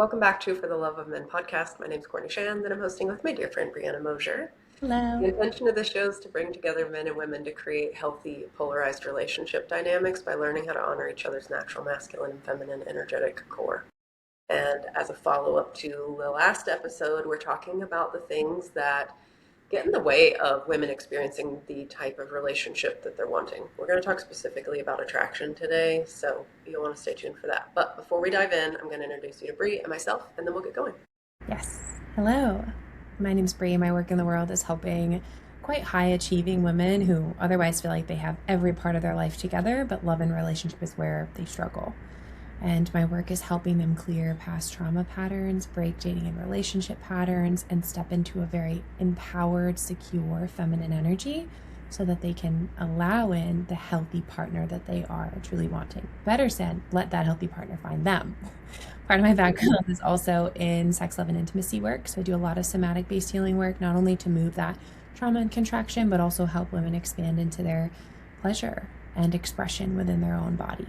Welcome back to For the Love of Men podcast. My name is Courtney Shand, and I'm hosting with my dear friend Brianna Mosier. The Hello. intention of this show is to bring together men and women to create healthy, polarized relationship dynamics by learning how to honor each other's natural masculine and feminine energetic core. And as a follow up to the last episode, we're talking about the things that get in the way of women experiencing the type of relationship that they're wanting. We're going to talk specifically about attraction today, so you'll want to stay tuned for that. But before we dive in, I'm going to introduce you to Bree and myself, and then we'll get going. Yes. Hello. My name's Bree. My work in the world is helping quite high achieving women who otherwise feel like they have every part of their life together, but love and relationship is where they struggle. And my work is helping them clear past trauma patterns, break dating and relationship patterns, and step into a very empowered, secure feminine energy so that they can allow in the healthy partner that they are truly wanting. Better said, let that healthy partner find them. Part of my background is also in sex, love, and intimacy work. So I do a lot of somatic-based healing work, not only to move that trauma and contraction, but also help women expand into their pleasure and expression within their own body.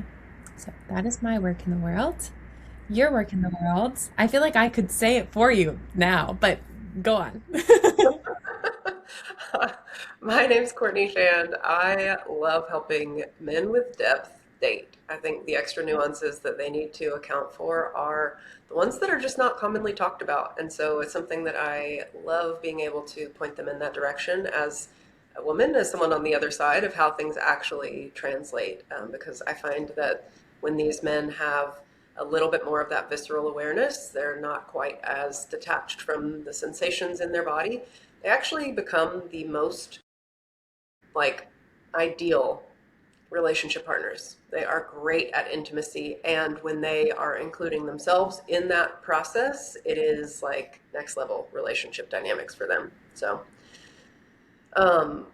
So that is my work in the world. Your work in the world. I feel like I could say it for you now, but go on. My name's Courtney Shand. I love helping men with depth date. I think the extra nuances that they need to account for are the ones that are just not commonly talked about. And so it's something that I love being able to point them in that direction as a woman, as someone on the other side of how things actually translate. Because I find that when these men have a little bit more of that visceral awareness, they're not quite as detached from the sensations in their body. They actually become the most like ideal relationship partners. They are great at intimacy, and when they are including themselves in that process, it is like next level relationship dynamics for them. So um,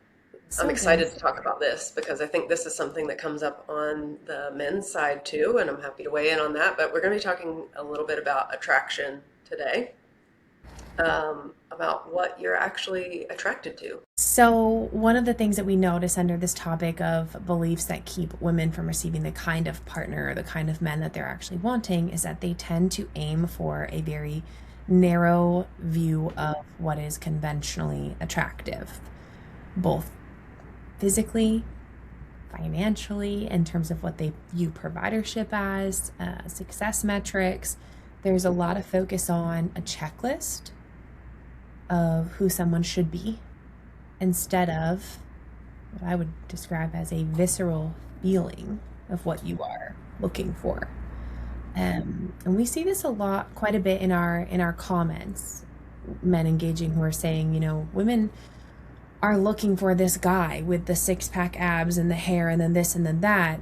I'm So good. excited to talk about this because I think this is something that comes up on the men's side too, and I'm happy to weigh in on that. But we're going to be talking a little bit about attraction today, about what you're actually attracted to. So, one of the things that we notice under this topic of beliefs that keep women from receiving the kind of partner or the kind of men that they're actually wanting is that they tend to aim for a very narrow view of what is conventionally attractive, both physically, financially, in terms of what they view providership as, success metrics. There's a lot of focus on a checklist of who someone should be instead of what I would describe as a visceral feeling of what you are looking for. And we see this a lot, quite a bit in our comments. Men engaging who are saying, women are looking for this guy with the six pack abs and the hair and then this and then that,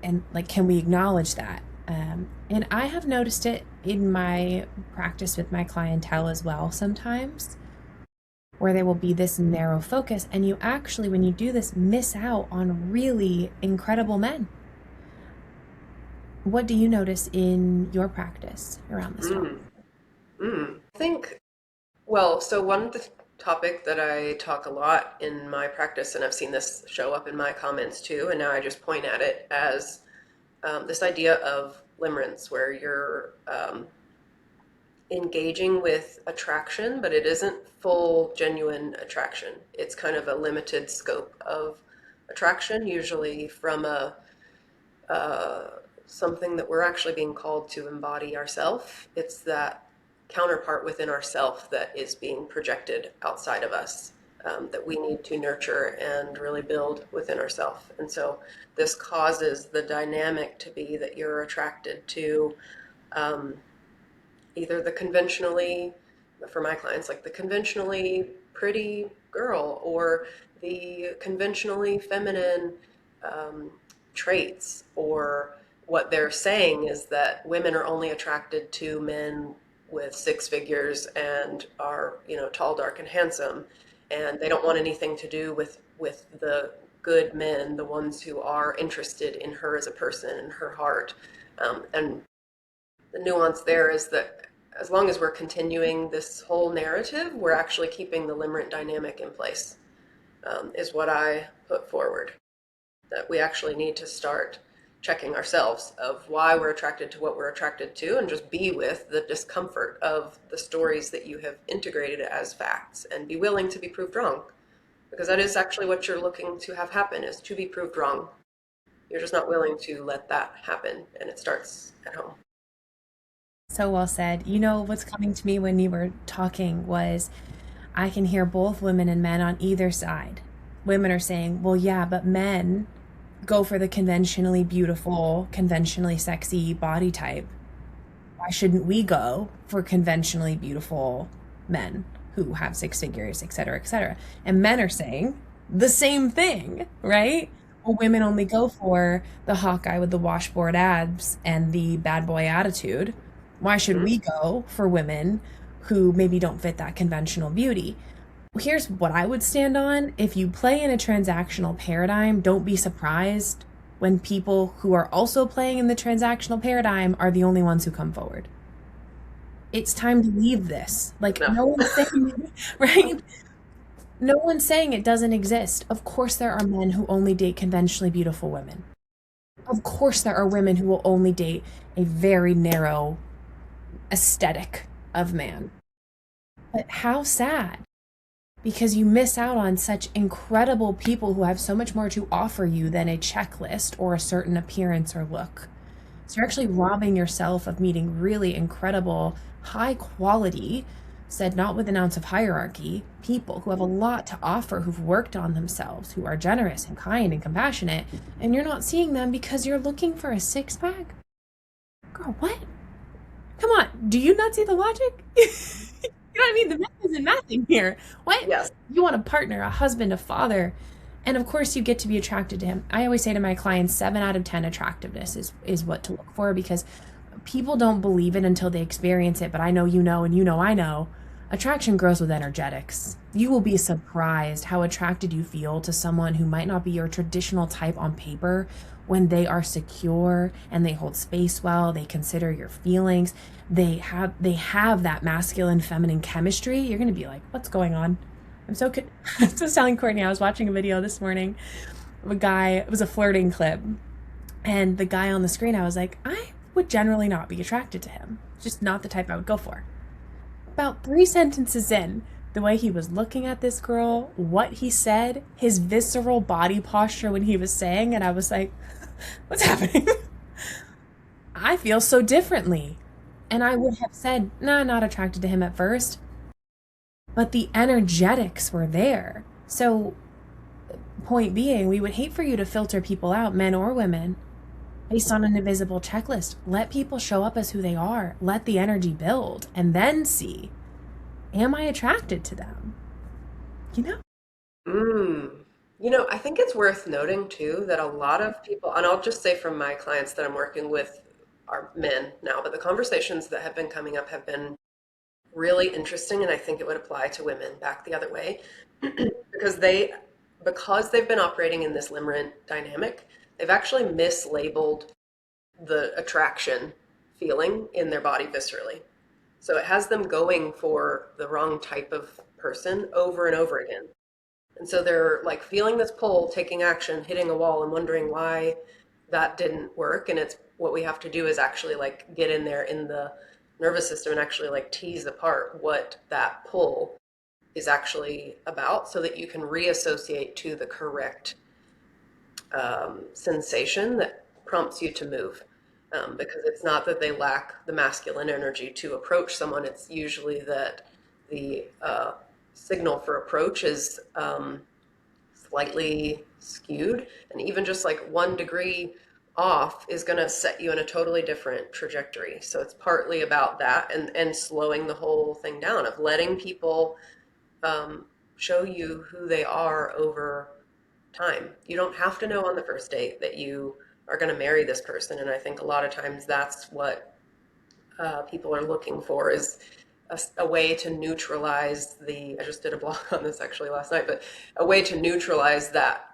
and like, can we acknowledge that? And I have noticed it in my practice with my clientele as well sometimes, where there will be this narrow focus, and you actually, when you do this, miss out on really incredible men. What do you notice in your practice around this topic? Mm, I think, well, so one topic that I talk a lot in my practice, and I've seen this show up in my comments too, and now I just point at it as this idea of limerence, where you're engaging with attraction, but it isn't full, genuine attraction. It's kind of a limited scope of attraction, usually from a something that we're actually being called to embody ourself. It's that counterpart within ourself that is being projected outside of us, that we need to nurture and really build within ourselves. And so this causes the dynamic to be that you're attracted to um, either the conventionally, for my clients, like the conventionally pretty girl or the conventionally feminine um, traits, or what they're saying is that women are only attracted to men with six figures and are, tall, dark, and handsome, and they don't want anything to do with the good men, the ones who are interested in her as a person and her heart. And the nuance there is that as long as we're continuing this whole narrative, we're actually keeping the limerent dynamic in place, is what I put forward. That we actually need to start checking ourselves of why we're attracted to what we're attracted to, and just be with the discomfort of the stories that you have integrated as facts, and be willing to be proved wrong, because that is actually what you're looking to have happen, is to be proved wrong. You're just not willing to let that happen, and it starts at home. So well said. You know, what's coming to me when you were talking was I can hear both women and men on either side. Women are saying, well, yeah, but men go for the conventionally beautiful, conventionally sexy body type. Why shouldn't we go for conventionally beautiful men who have six figures, et cetera, et cetera? And men are saying the same thing, right? Well, women only go for the hot guy with the washboard abs and the bad boy attitude. Why should Mhm. we go for women who maybe don't fit that conventional beauty? Here's what I would stand on. If you play in a transactional paradigm, don't be surprised when people who are also playing in the transactional paradigm are the only ones who come forward. It's time to leave this. Like, Enough. no one's saying, right? No one's saying it doesn't exist. Of course, there are men who only date conventionally beautiful women. Of course, there are women who will only date a very narrow aesthetic of man. But how sad, because you miss out on such incredible people who have so much more to offer you than a checklist or a certain appearance or look. So you're actually robbing yourself of meeting really incredible, high quality, said not with an ounce of hierarchy, people who have a lot to offer, who've worked on themselves, who are generous and kind and compassionate, and you're not seeing them because you're looking for a six pack? Girl, what? Come on, do you not see the logic? You know what I mean? The math isn't mathing here. What? Yes. You want a partner, a husband, a father, and of course you get to be attracted to him. I always say to my clients, 7 out of 10 attractiveness is what to look for, because people don't believe it until they experience it. But I know, and you know I know. Attraction grows with energetics. You will be surprised how attracted you feel to someone who might not be your traditional type on paper when they are secure and they hold space well, they consider your feelings, they have that masculine feminine chemistry. You're going to be like, what's going on? I was telling Courtney, I was watching a video this morning of a guy, it was a flirting clip, and the guy on the screen, I was like, I would generally not be attracted to him. Just not the type I would go for. About 3 sentences in, the way he was looking at this girl, what he said, his visceral body posture when he was saying it, I was like, what's happening? I feel so differently. And I would have said, nah, not attracted to him at first, but the energetics were there. So, point being, we would hate for you to filter people out, men or women, based on an invisible checklist. Let people show up as who they are. Let the energy build, and then see, am I attracted to them? You know? Mm. I think it's worth noting too that a lot of people, and I'll just say from my clients that I'm working with are men now, but the conversations that have been coming up have been really interesting, and I think it would apply to women back the other way because they've been operating in this limerent dynamic, they've actually mislabeled the attraction feeling in their body viscerally. So it has them going for the wrong type of person over and over again. And so they're like feeling this pull, taking action, hitting a wall, and wondering why that didn't work. And it's what we have to do is actually like get in there in the nervous system and actually like tease apart what that pull is actually about so that you can reassociate to the correct sensation that prompts you to move. Because it's not that they lack the masculine energy to approach someone, it's usually that the signal for approach is slightly skewed. And even just like 1 degree off is going to set you in a totally different trajectory. So it's partly about that, and slowing the whole thing down, of letting people um, show you who they are over time. You don't have to know on the first date that you are going to marry this person. And I think a lot of times that's what people are looking for, is a way to neutralize I just did a blog on this actually last night, but a way to neutralize that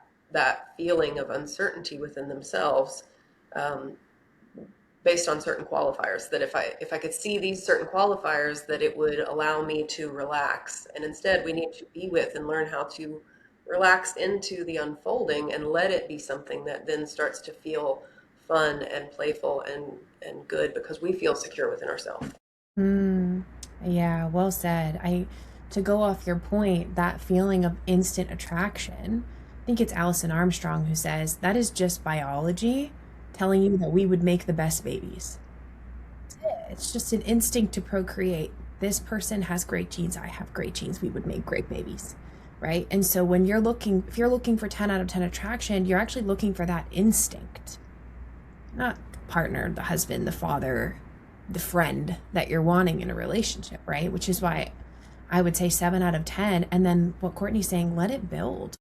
feeling of uncertainty within themselves, um, based on certain qualifiers, that if I could see these certain qualifiers, that it would allow me to relax. And instead we need to be with and learn how to relax into the unfolding and let it be something that then starts to feel fun and playful and good because we feel secure within ourselves. Mm, yeah, well said. To go off your point, that feeling of instant attraction, I think it's Alison Armstrong who says that is just biology telling you that we would make the best babies. It's just an instinct to procreate. This person has great genes, I have great genes, we would make great babies. Right? And so when you're looking, if you're looking for 10 out of 10 attraction, you're actually looking for that instinct, not the partner, the husband, the father, the friend that you're wanting in a relationship, right? Which is why I would say 7 out of 10. And then what Courtney's saying, let it build.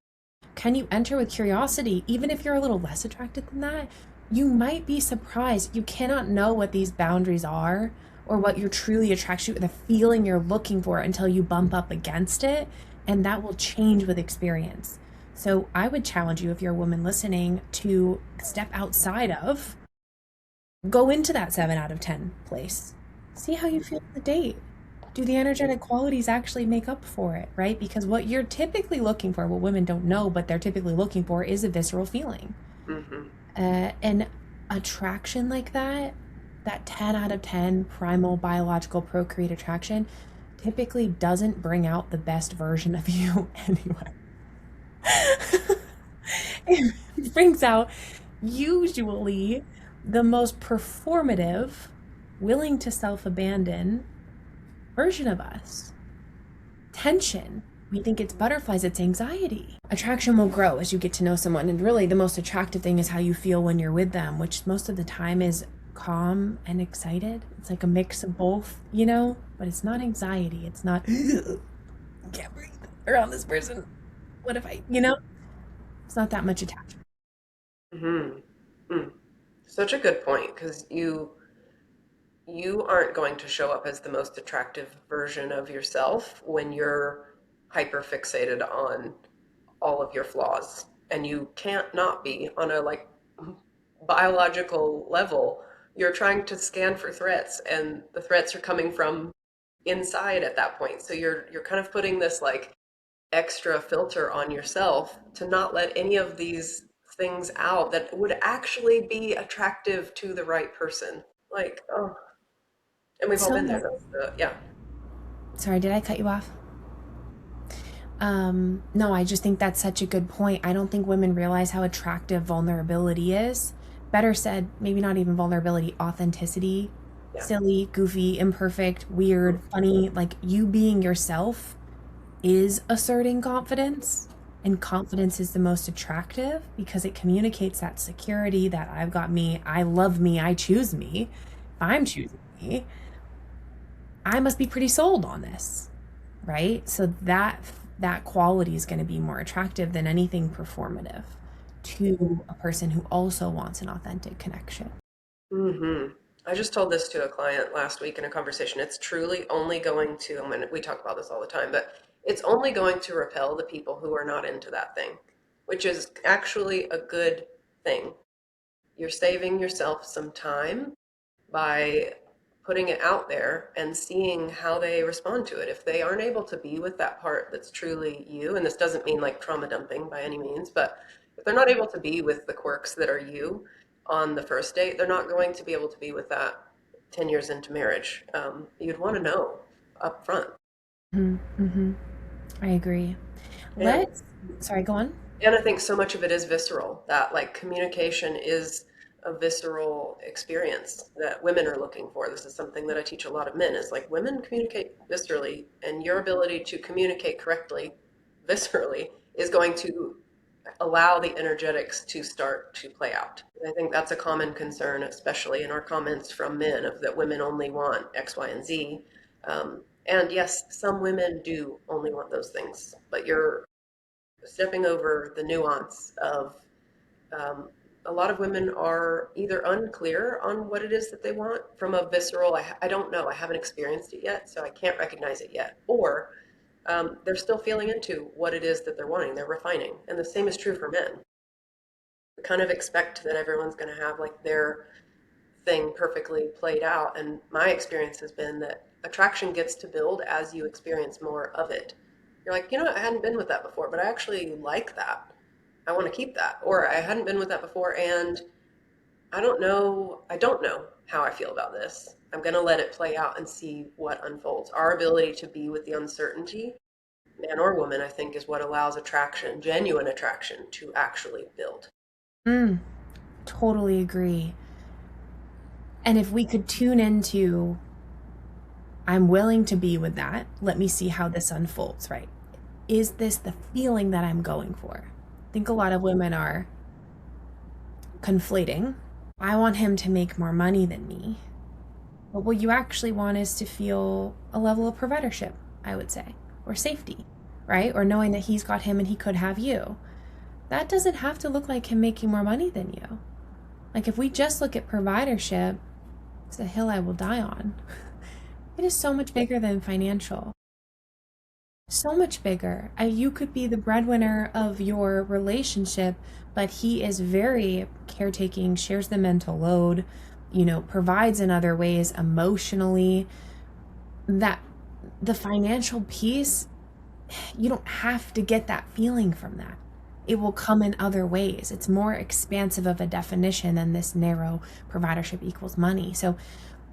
Can you enter with curiosity? Even if you're a little less attracted than that, you might be surprised. You cannot know what these boundaries are or what you're truly attracted to, the feeling you're looking for until you bump up against it. And that will change with experience. So I would challenge you, if you're a woman listening, to step outside of, go into that 7 out of 10 place. See how you feel on the date. Do the energetic qualities actually make up for it, right? Because what you're typically looking for, what women don't know, but they're typically looking for, is a visceral feeling. Mm-hmm. And attraction like that 10 out of 10 primal biological procreate attraction, typically doesn't bring out the best version of you anyway. It brings out usually the most performative, willing to self abandon version of us. Tension. We think it's butterflies, it's anxiety. Attraction will grow as you get to know someone. And really, the most attractive thing is how you feel when you're with them, which most of the time is calm and excited. It's like a mix of both, but it's not anxiety. It's not, I can't breathe around this person. What if it's not that much attachment. Mm-hmm. Mm. Such a good point because you aren't going to show up as the most attractive version of yourself when you're hyper fixated on all of your flaws. And you can't not be on a like biological level. You're trying to scan for threats and the threats are coming from inside at that point. So you're kind of putting this like extra filter on yourself to not let any of these things out that would actually be attractive to the right person. Like, oh, and we've all been there. So, Yeah. sorry, did I cut you off? No, I just think that's such a good point. I don't think women realize how attractive vulnerability is. Better said, maybe not even vulnerability, authenticity. Yeah. Silly, goofy, imperfect, weird, funny. Like, you being yourself is asserting confidence. And confidence is the most attractive because it communicates that security that I've got me, I choose me. If I'm choosing me, I must be pretty sold on this, right? So that quality is going to be more attractive than anything performative to a person who also wants an authentic connection. Mm-hmm. I just told this to a client last week in a conversation. It's truly only going to, I mean, we talk about this all the time, but it's only going to repel the people who are not into that thing, which is actually a good thing. You're saving yourself some time by putting it out there and seeing how they respond to it. If they aren't able to be with that part that's truly you, and this doesn't mean like trauma dumping by any means, but if they're not able to be with the quirks that are you on the first date, they're not going to be able to be with that 10 years into marriage. You'd want to know up front. Mm-hmm. I agree. And Let's, sorry, go on. And I think so much of it is visceral, that like communication is a visceral experience that women are looking for. This is something that I teach a lot of men is like women communicate viscerally, and your ability to communicate correctly viscerally is going to allow the energetics to start to play out. And I think that's a common concern, especially in our comments from men, of that women only want X, Y, and Z. And yes, some women do only want those things, but you're stepping over the nuance of um, a lot of women are either unclear on what it is that they want from a visceral, I don't know, I haven't experienced it yet, so I can't recognize it yet. Or they're still feeling into what it is that they're wanting, they're refining. And the same is true for men. We kind of expect that everyone's going to have like their thing perfectly played out. And my experience has been that attraction gets to build as you experience more of it. You're like, I hadn't been with that before, but I actually like that. I want to keep that. Or I hadn't been with that before and I don't know how I feel about this. I'm going to let it play out and see what unfolds. Our ability to be with the uncertainty, man or woman, I think, is what allows attraction, genuine attraction, to actually build. Mm, totally agree. And if we could tune into, I'm willing to be with that, let me see how this unfolds, right? Is this the feeling that I'm going for? I think a lot of women are conflating. I want him to make more money than me. But what you actually want is to feel a level of providership, I would say, or safety, right? Or knowing that he's got him and he could have you. That doesn't have to look like him making more money than you. Like if we just look at providership, it's a hill I will die on. It is so much bigger than financial. So much bigger. You could be the breadwinner of your relationship, but he is very caretaking, shares the mental load, provides in other ways emotionally. That the financial piece, you don't have to get that feeling from that. It will come in other ways. It's more expansive of a definition than this narrow providership equals money. So,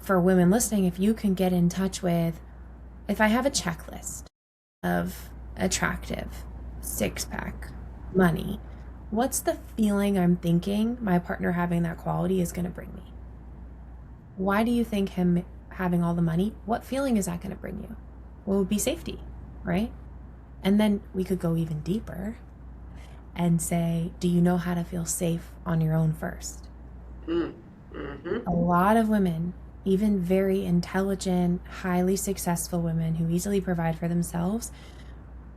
for women listening, if you can get in touch with, if I have a checklist of attractive, six pack, money, what's the feeling I'm thinking my partner having that quality is going to bring me? Why do you think him having all the money, what feeling is that going to bring you? Well, it would be safety, right? And then we could go even deeper and say, do you know how to feel safe on your own first? Mm. Hmm. A lot of women, even very intelligent, highly successful women who easily provide for themselves,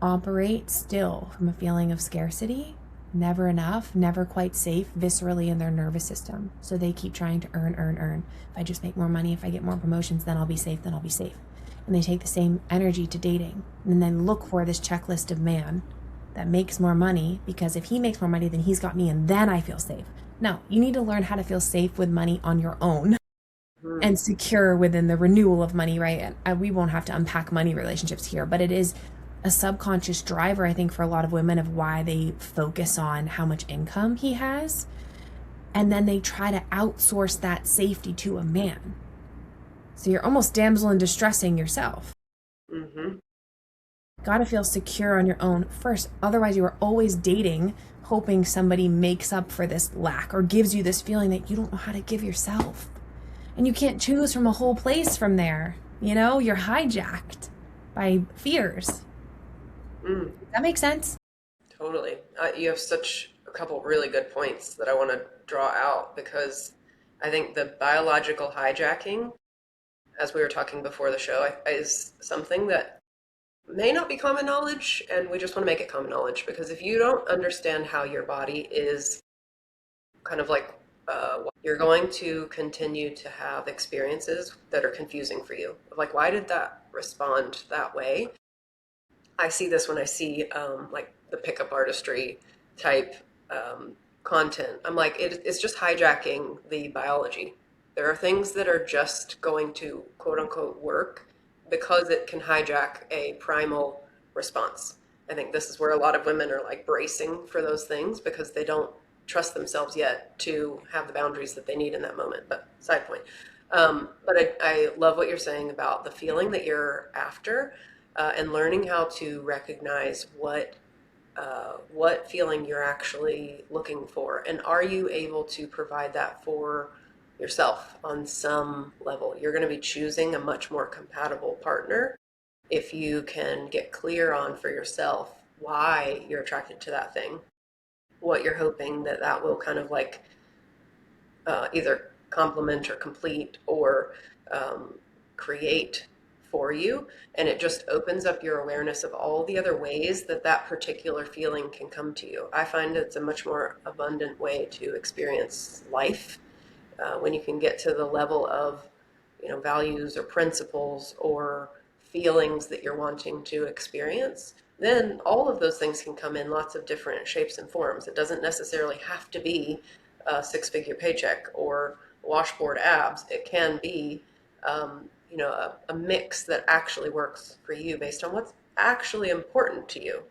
operate still from a feeling of scarcity, never enough, never quite safe viscerally in their nervous system. So they keep trying to earn, earn, earn. If I just make more money, if I get more promotions, then I'll be safe, then I'll be safe. And they take the same energy to dating and then look for this checklist of man that makes more money, because if he makes more money, then he's got me and then I feel safe. No, you need to learn how to feel safe with money on your own Mm. and secure within the renewal of money, right? And we won't have to unpack money relationships here, but it is a subconscious driver, I think, for a lot of women of why they focus on how much income he has. And then they try to outsource that safety to a man. So you're almost damsel in distressing yourself. Hmm. Got to feel secure on your own first. Otherwise, you are always dating, hoping somebody makes up for this lack or gives you this feeling that you don't know how to give yourself. And you can't choose from a whole place from there. You're hijacked by fears. Mm. Does that make sense? Totally. You have such a couple really good points that I want to draw out because I think the biological hijacking, as we were talking before the show, is something that may not be common knowledge, and we just want to make it common knowledge because if you don't understand how your body is kind of like, you're going to continue to have experiences that are confusing for you. Like, why did that respond that way? I see this when I see like the pickup artistry type content. I'm like, it's just hijacking the biology. There are things that are just going to quote unquote work because it can hijack a primal response. I think this is where a lot of women are like bracing for those things because they don't trust themselves yet to have the boundaries that they need in that moment. But side point. But I love what you're saying about the feeling that you're after, and learning how to recognize what feeling you're actually looking for, and are you able to provide that for yourself on some level. You're going to be choosing a much more compatible partner if you can get clear on for yourself why you're attracted to that thing, what you're hoping that that will kind of like either complement or complete or um, create for you. And it just opens up your awareness of all the other ways that that particular feeling can come to you. I find it's a much more abundant way to experience life when you can get to the level of, values or principles or feelings that you're wanting to experience. Then all of those things can come in lots of different shapes and forms. It doesn't necessarily have to be a six-figure paycheck or washboard abs. It can be, a mix that actually works for you based on what's actually important to you,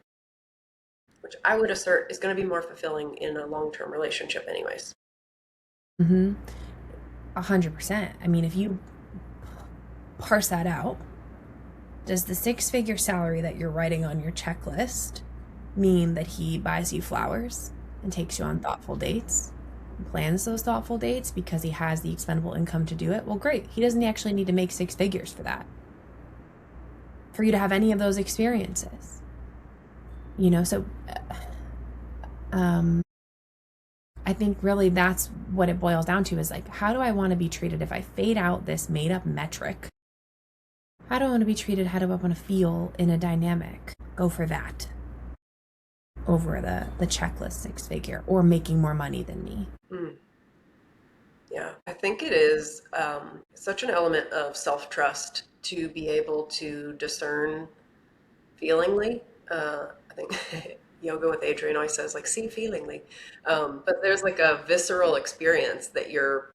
which I would assert is going to be more fulfilling in a long-term relationship anyways. Mm-hmm. 100%. I mean, if you parse that out, does the six-figure salary that you're writing on your checklist mean that he buys you flowers and takes you on thoughtful dates, plans those thoughtful dates because he has the expendable income to do it? Well, great. He doesn't actually need to make six figures for that, for you to have any of those experiences. So um, I think really that's what it boils down to, is like, how do I want to be treated if I fade out this made up metric? How do I want to be treated? How do I want to feel in a dynamic? Go for that over the checklist six figure or making more money than me. Mm, yeah, I think it is such an element of self-trust to be able to discern feelingly. I think yoga with Adrian always says like see feelingly, but there's like a visceral experience that you're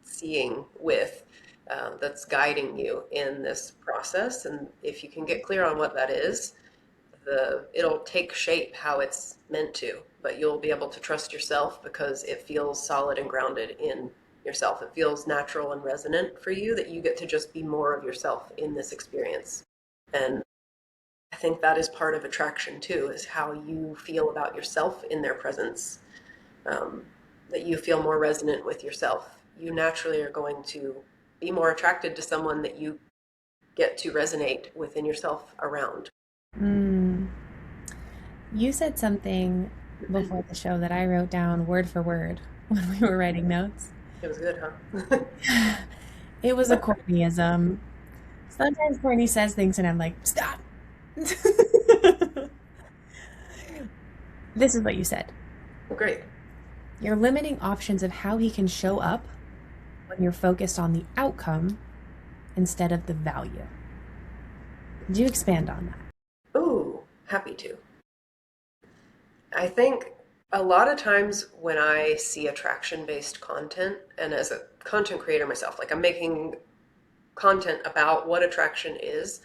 seeing with that's guiding you in this process, and if you can get clear on what that is, it'll take shape how it's meant to, but you'll be able to trust yourself because it feels solid and grounded in yourself. It feels natural and resonant for you that you get to just be more of yourself in this experience. And I think that is part of attraction too, is how you feel about yourself in their presence. Um, that you feel more resonant with yourself. You naturally are going to be more attracted to someone that you get to resonate within yourself around. Mm. You said something before the show that I wrote down word for word when we were writing notes. It was good, huh? It was a Courtneyism. Sometimes Courtney says things and I'm like, stop. This is what you said. Well, great. You're limiting options of how he can show up when you're focused on the outcome instead of the value. Could you expand on that? Ooh, happy to. I think a lot of times when I see attraction based content, and as a content creator myself, like I'm making content about what attraction is,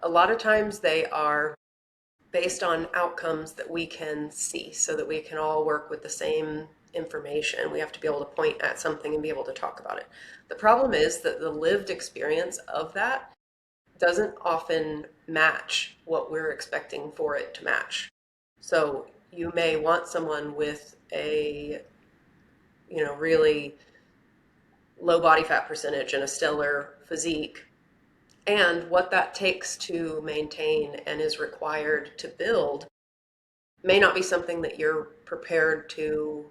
a lot of times they are based on outcomes that we can see so that we can all work with the same information. We have to be able to point at something and be able to talk about it. The problem is that the lived experience of that doesn't often match what we're expecting for it to match. So you may want someone with a, really low body fat percentage and a stellar physique, and what that takes to maintain and is required to build may not be something that you're prepared to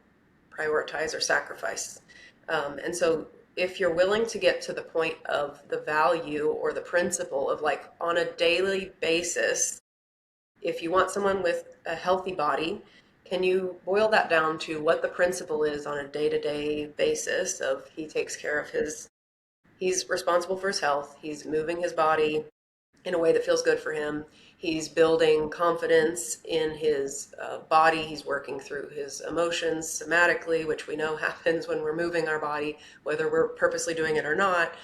prioritize or sacrifice. And so, if you're willing to get to the point of the value or the principle of like on a daily basis, if you want someone with a healthy body, can you boil that down to what the principle is on a day to day basis of he takes care of he's responsible for his health, he's moving his body in a way that feels good for him. He's building confidence in his body. He's working through his emotions somatically, which we know happens when we're moving our body, whether we're purposely doing it or not.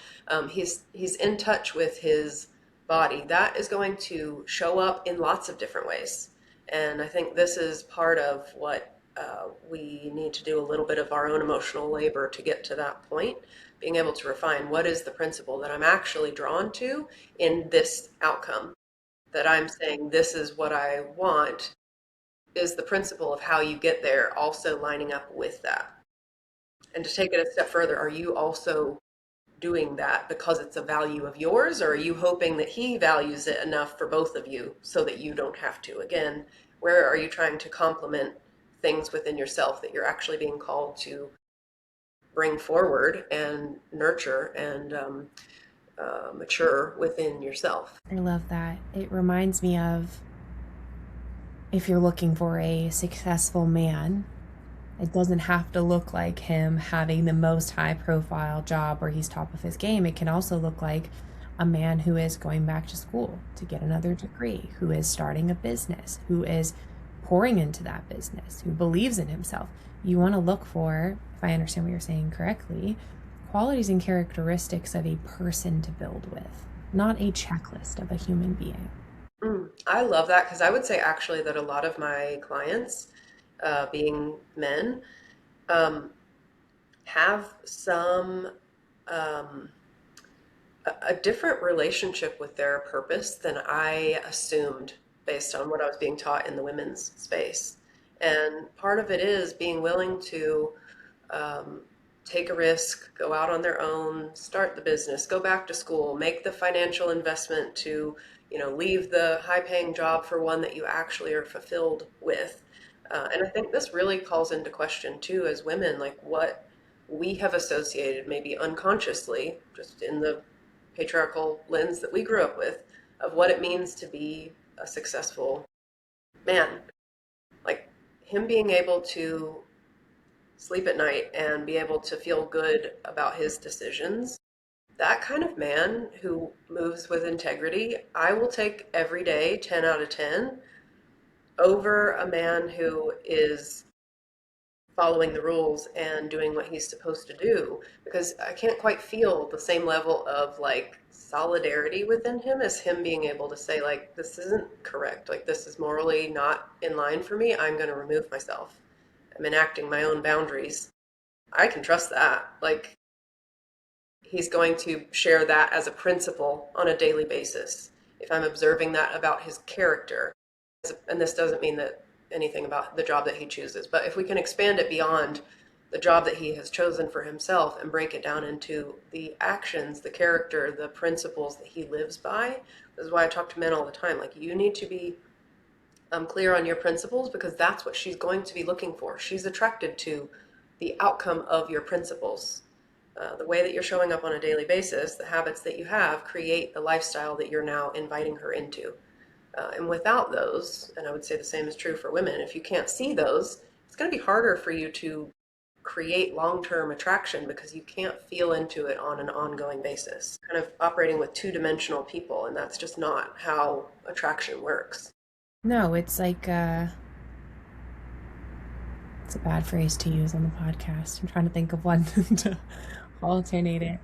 He's in touch with his body. That is going to show up in lots of different ways. And I think this is part of what we need to do a little bit of our own emotional labor to get to that point, being able to refine what is the principle that I'm actually drawn to in this outcome, that I'm saying this is what I want. Is the principle of how you get there also lining up with that? And to take it a step further, are you also doing that because it's a value of yours, or are you hoping that he values it enough for both of you so that you don't have to? Again, where are you trying to complement things within yourself that you're actually being called to bring forward and nurture and mature within yourself? I love that. It reminds me of, if you're looking for a successful man, it doesn't have to look like him having the most high profile job where he's top of his game. It can also look like a man who is going back to school to get another degree, who is starting a business, who is pouring into that business, who believes in himself. You want to look for, if I understand what you're saying correctly, qualities and characteristics of a person to build with, not a checklist of a human being. I love that because I would say actually that a lot of my clients, being men, um, have some um, a different relationship with their purpose than I assumed based on what I was being taught in the women's space. And part of it is being willing to um, take a risk, go out on their own, start the business, go back to school, make the financial investment to, leave the high-paying job for one that you actually are fulfilled with. And I think this really calls into question too, as women, like what we have associated, maybe unconsciously, just in the patriarchal lens that we grew up with, of what it means to be a successful man. Like him being able to sleep at night and be able to feel good about his decisions. That kind of man who moves with integrity, I will take every day 10 out of 10 over a man who is following the rules and doing what he's supposed to do, because I can't quite feel the same level of like solidarity within him as him being able to say like this isn't correct, like this is morally not in line for me, I'm going to remove myself, I'm enacting my own boundaries. I can trust that. Like he's going to share that as a principle on a daily basis. If I'm observing that about his character, and this doesn't mean that anything about the job that he chooses, but if we can expand it beyond the job that he has chosen for himself and break it down into the actions, the character, the principles that he lives by. This is why I talk to men all the time. Like, you need to be clear on your principles, because that's what she's going to be looking for. She's attracted to the outcome of your principles. The way that you're showing up on a daily basis, the habits that you have, create the lifestyle that you're now inviting her into. And without those, and I would say the same is true for women, if you can't see those, it's going to be harder for you to create long-term attraction because you can't feel into it on an ongoing basis. Kind of operating with two-dimensional people, and that's just not how attraction works. No, it's like it's a bad phrase to use on the podcast. I'm trying to think of one to alternate it.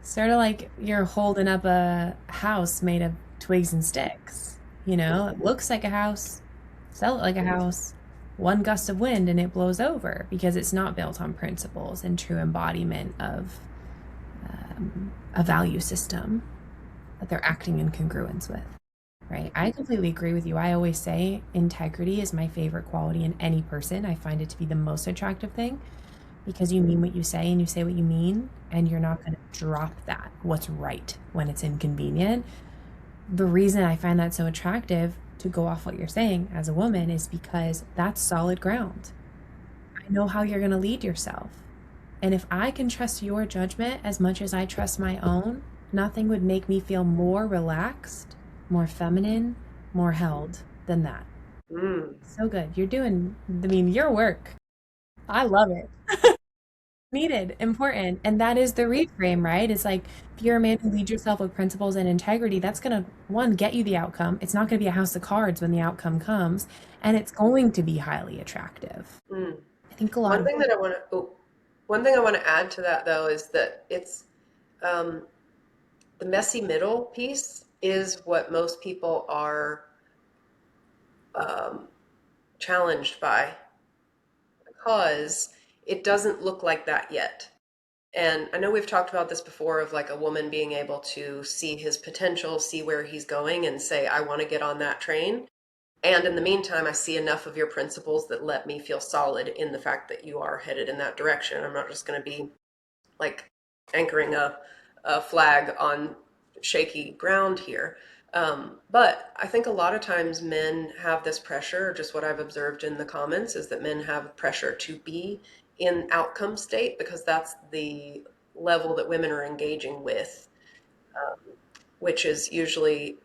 Sort of like you're holding up a house made of twigs and sticks. It looks like a house, sell it like a house. One gust of wind and it blows over because it's not built on principles and true embodiment of a value system that they're acting in congruence with. Right. I completely agree with you. I always say integrity is my favorite quality in any person. I find it to be the most attractive thing because you mean what you say and you say what you mean, and you're not going to drop that, what's right, when it's inconvenient. The reason I find that so attractive, to go off what you're saying as a woman, is because that's solid ground. I know how you're going to lead yourself. And if I can trust your judgment as much as I trust my own, nothing would make me feel more relaxed, more feminine, more held than that. Mm. So good. You're doing, I mean, your work. I love it. Needed, important. And that is the reframe, right? It's like if you're a man who leads yourself with principles and integrity, that's going to, one, get you the outcome. It's not going to be a house of cards when the outcome comes, and it's going to be highly attractive. Mm. I think a lot One of, thing that I want to, oh, one thing I want to add to that though is that it's um, the messy middle piece is what most people are um, challenged by, because it doesn't look like that yet. And I know we've talked about this before, of like a woman being able to see his potential, see where he's going, and say, I want to get on that train. And in the meantime, I see enough of your principles that let me feel solid in the fact that you are headed in that direction. I'm not just going to be like anchoring a flag on shaky ground here. But I think a lot of times men have this pressure, just what I've observed in the comments is that men have pressure to be in outcome state because that's the level that women are engaging with, um, which is usually,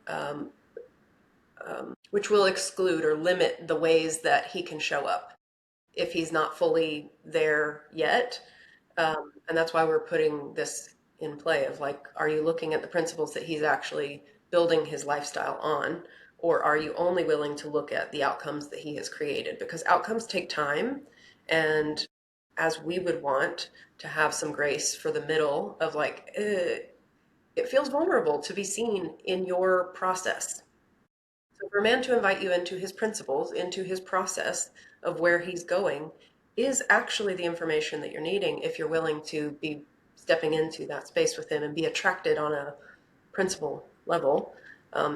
which will exclude or limit the ways that he can show up if he's not fully there yet. And that's why we're putting this in play of like, are you looking at the principles that he's actually building his lifestyle on? Or are you only willing to look at the outcomes that he has created? Because outcomes take time. And as we would want to have some grace for the middle of like, it feels vulnerable to be seen in your process. So for a man to invite you into his principles, into his process of where he's going, is actually the information that you're needing if you're willing to be stepping into that space with him and be attracted on a principle level.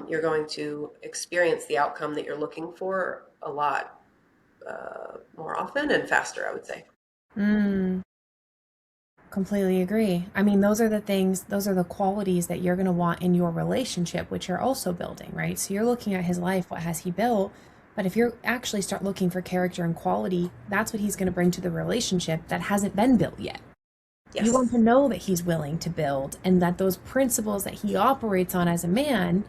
You're going to experience the outcome that you're looking for a lot more often and faster, I would say. Mm, completely agree. I mean, those are the things, those are the qualities that you're going to want in your relationship, which you're also building, right? So you're looking at his life, what has he built? But if you actually start looking for character and quality, that's what he's going to bring to the relationship that hasn't been built yet. You want Yes. to know that he's willing to build and that those principles that he operates on as a man,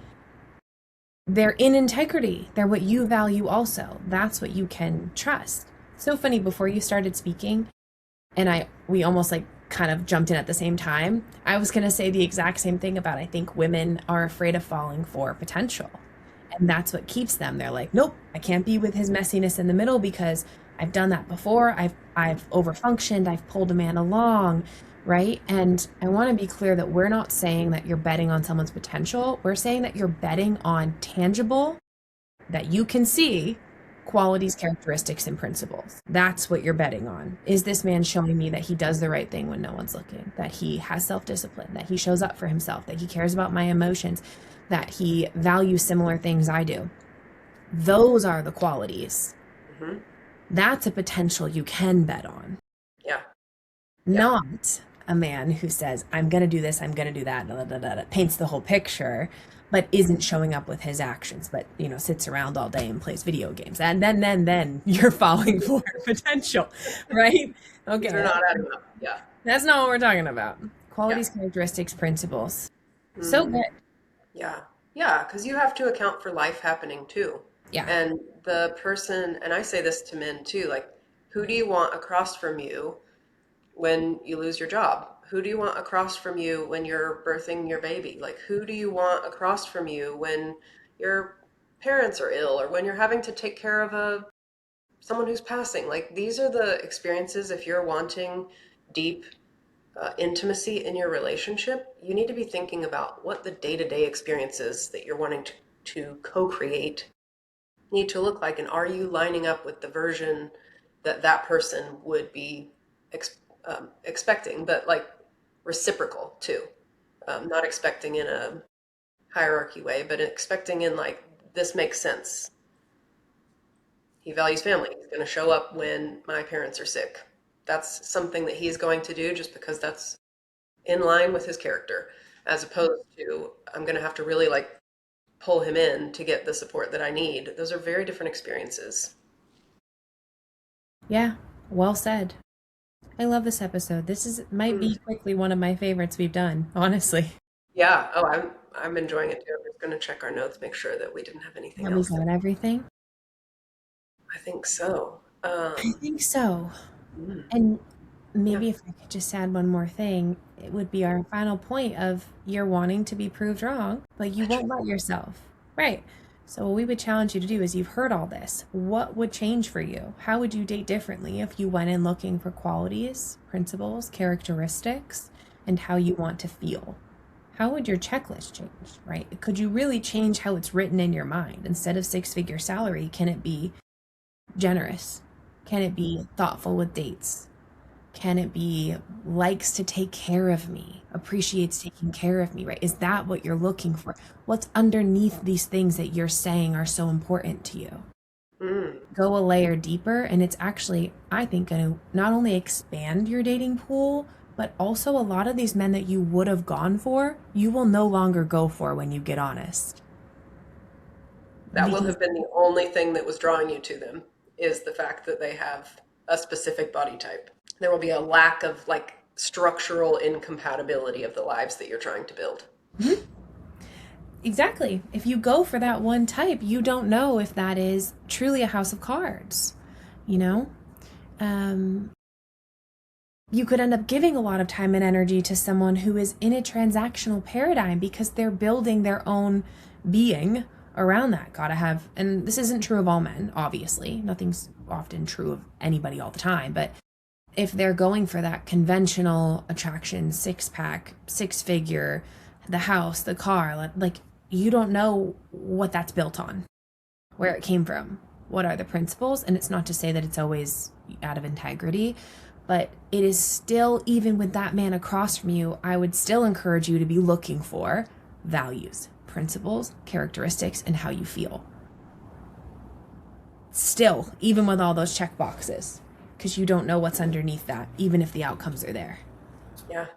they're in integrity. They're what you value also. That's what you can trust. So funny, before you started speaking, and we almost like kind of jumped in at the same time. I was going to say the exact same thing about, I think women are afraid of falling for potential. And that's what keeps them. They're like, nope, I can't be with his messiness in the middle because I've done that before. I've overfunctioned. I've pulled a man along, right? And I want to be clear that we're not saying that you're betting on someone's potential. We're saying that you're betting on tangible, that you can see, qualities, characteristics, and principles. That's what you're betting on. Is this man showing me that he does the right thing when no one's looking, that he has self-discipline, that he shows up for himself, that he cares about my emotions, that he values similar things I do? Those are the qualities. Hmm. That's a potential you can bet on. Yeah. Yeah. Not a man who says, I'm going to do this, I'm going to do that, da, da, da, da, paints the whole picture, but isn't showing up with his actions, but, you know, sits around all day and plays video games. And then you're falling for potential, right? These are Okay. not adding up. Yeah. That's not what we're talking about. Yeah. Qualities, characteristics, principles. So Hmm. good. Yeah. Yeah. Because you have to account for life happening too. Yeah. And the person, and I say this to men too, like, who do you want across from you when you lose your job? Who do you want across from you when you're birthing your baby? Like, who do you want across from you when your parents are ill or when you're having to take care of a someone who's passing? Like, these are the experiences. If you're wanting deep intimacy in your relationship, you need to be thinking about what the day-to-day experiences that you're wanting to co-create need to look like, and are you lining up with the version that that person would be expecting, but like reciprocal too. Not expecting in a hierarchy way, but expecting in like, this makes sense. He values family. He's going to show up when my parents are sick. That's something that he's going to do just because that's in line with his character, as opposed to, I'm going to have to really like pull him in to get the support that I need. Those are very different experiences. Yeah. Well said. I love this episode. This is might Mm. be quickly one of my favorites we've done, honestly. Yeah. Oh, I'm enjoying it too. I'm just going to check our notes, make sure that we didn't have anything Have we else that got everything? I think so. I think so. Mm, And yeah. maybe if I could just add one more thing, it would be our final point of you're wanting to be proved wrong, but you won't let yourself. Right. So what we would challenge you to do is, you've heard all this. What would change for you? How would you date differently if you went in looking for qualities, principles, characteristics, and how you want to feel? How would your checklist change, right? Could you really change how it's written in your mind? Instead of six-figure salary, can it be generous? Can it be thoughtful with dates? Can it be likes to take care of me, appreciates taking care of me, right? Is that what you're looking for? What's underneath these things that you're saying are so important to you? Mm, Go a layer deeper, and it's actually, I think, going to not only expand your dating pool, but also a lot of these men that you would have gone for, you will no longer go for when you get honest. that will These have been the only thing that was drawing you to them, is the fact that they have a specific body type. There will be a lack of like structural incompatibility of the lives that you're trying to build. Mhm. Exactly. If you go for that one type, you don't know if that is truly a house of cards, you know? Um, you could end up giving a lot of time and energy to someone who is in a transactional paradigm because they're building their own being around that. Gotta have, and this isn't true of all men, obviously. Nothing's often true of anybody all the time, but if they're going for that conventional attraction, six pack, six figure, the house, the car, like you don't know what that's built on, where it came from. what are the principles. And it's not to say that it's always out of integrity, but it is still, even with that man across from you, I would still encourage you to be looking for values, principles, characteristics, and how you feel. Still, even with all those check boxes, because you don't know what's underneath that, even if the outcomes are there. Yeah.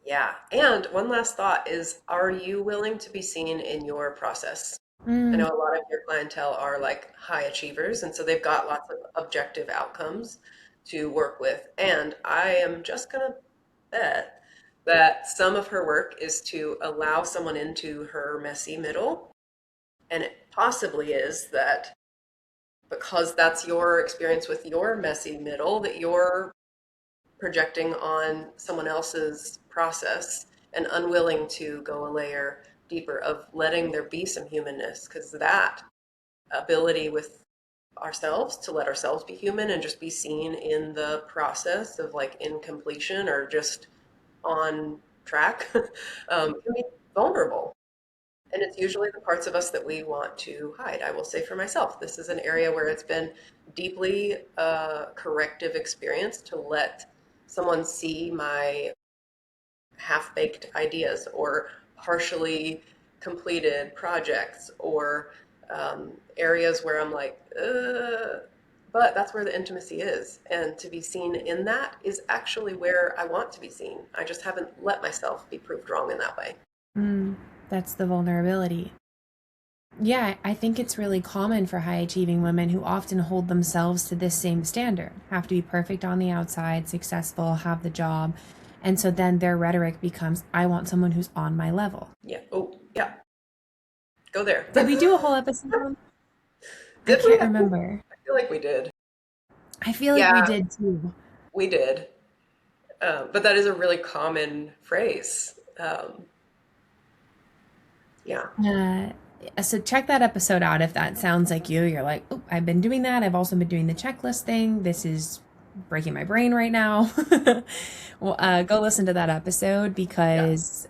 Yeah. And one last thought is, are you willing to be seen in your process? I Mm, know a lot of your clientele are like high achievers, and so they've got lots of objective outcomes to work with. And I am just gonna bet that some of her work is to allow someone into her messy middle. And it possibly is that because that's your experience with your messy middle, that you're projecting on someone else's process and unwilling to go a layer deeper of letting there be some humanness, because that ability with ourselves to let ourselves be human and just be seen in the process of like incompletion or just on track can be vulnerable. And it's usually the parts of us that we want to hide. I will say for myself, this is an area where it's been deeply corrective experience to let someone see my half-baked ideas or partially completed projects or areas where I'm like, but that's where the intimacy is. And to be seen in that is actually where I want to be seen. I just haven't let myself be proved wrong in that way. mm, that's the vulnerability. Yeah, I think it's really common for high achieving women who often hold themselves to this same standard, have to be perfect on the outside, successful, have the job. And so then their rhetoric becomes, I want someone who's on my level. Yeah. Oh, yeah. Go there. Did we do a whole episode on? I Did we? can't remember. I feel like we did. I feel like we Yeah, did too. we did. But that is a really common phrase. Yeah. Uh, so check that episode out if that sounds like you. You're like, oh, I've been doing that. I've also been doing the checklist thing. This is breaking my brain right now. Well, go listen to that episode Yeah. because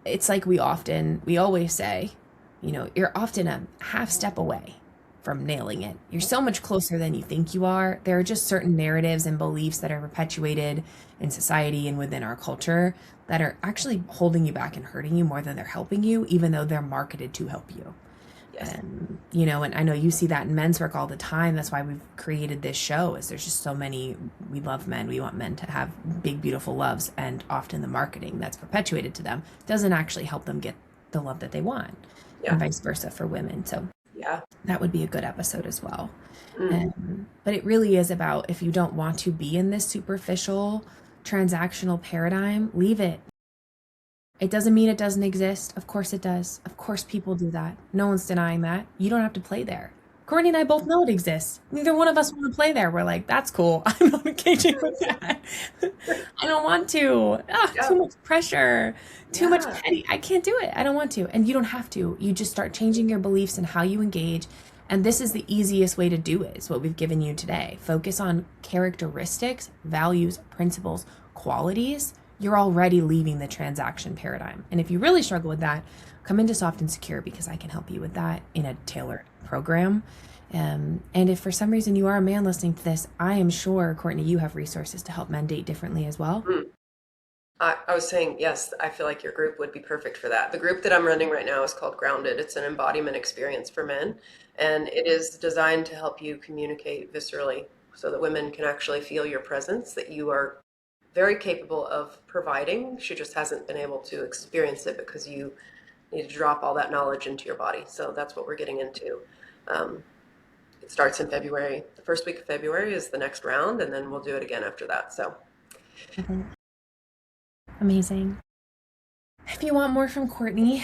it's like we always say, you're often a half step away from nailing it. You're so much closer than you think you are. There are just certain narratives and beliefs that are perpetuated in society and within our culture that are actually holding you back and hurting you more than they're helping you, even though they're marketed to help you. Yes. And I know you see that in men's work all the time. That's why we've created this show is there's just so many, we love men. We want men to have big, beautiful loves. And often the marketing that's perpetuated to them doesn't actually help them get the love that they want and Yeah. vice versa for women. So Yeah. that would be a good episode as well. Mm. But it really is about if you don't want to be in this superficial transactional paradigm, leave it. It doesn't mean it doesn't exist. Of course it does. Of course people do that. No one's denying that. You don't have to play there. Courtney and I both know it exists. Neither one of us want to play there. We're like, that's cool. I'm not engaging with that. I don't want to. Yeah. Too much pressure, too much Yeah. petty. I can't do it. I don't want to. And you don't have to. You just start changing your beliefs and how you engage. And this is the easiest way to do it, is what we've given you today. Focus on characteristics, values, principles, qualities. You're already leaving the transaction paradigm. And if you really struggle with that, come into Soft and Secure because I can help you with that in a tailored program. And if for some reason you are a man listening to this, I am sure, Courtney, you have resources to help men date differently as well. Mm. I was saying, yes, I feel like your group would be perfect for that. The group that I'm running right now is called Grounded. It's an embodiment experience for men, and it is designed to help you communicate viscerally so that women can actually feel your presence, that you are very capable of providing. She just hasn't been able to experience it because you need to drop all that knowledge into your body. So that's what we're getting into. Um, it starts in February. The first week of February is the next round, and then we'll do it again after that. So, Okay. Amazing. If you want more from Courtney,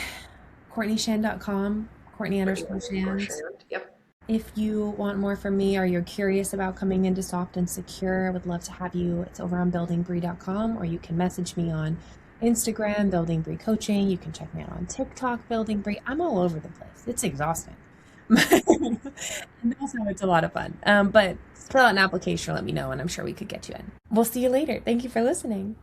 CourtneyShan.com, Courtney underscore Shans. Yep. If you want more from me or you're curious about coming into Soft and Secure, I would love to have you. It's over on buildingbree.com, or you can message me on Instagram, Building Bree Coaching. You can check me out on TikTok, Building Bree. I'm all over the place. It's exhausting. And also, it's a lot of fun. But fill out an application or let me know, and I'm sure we could get you in. We'll see you later. Thank you for listening.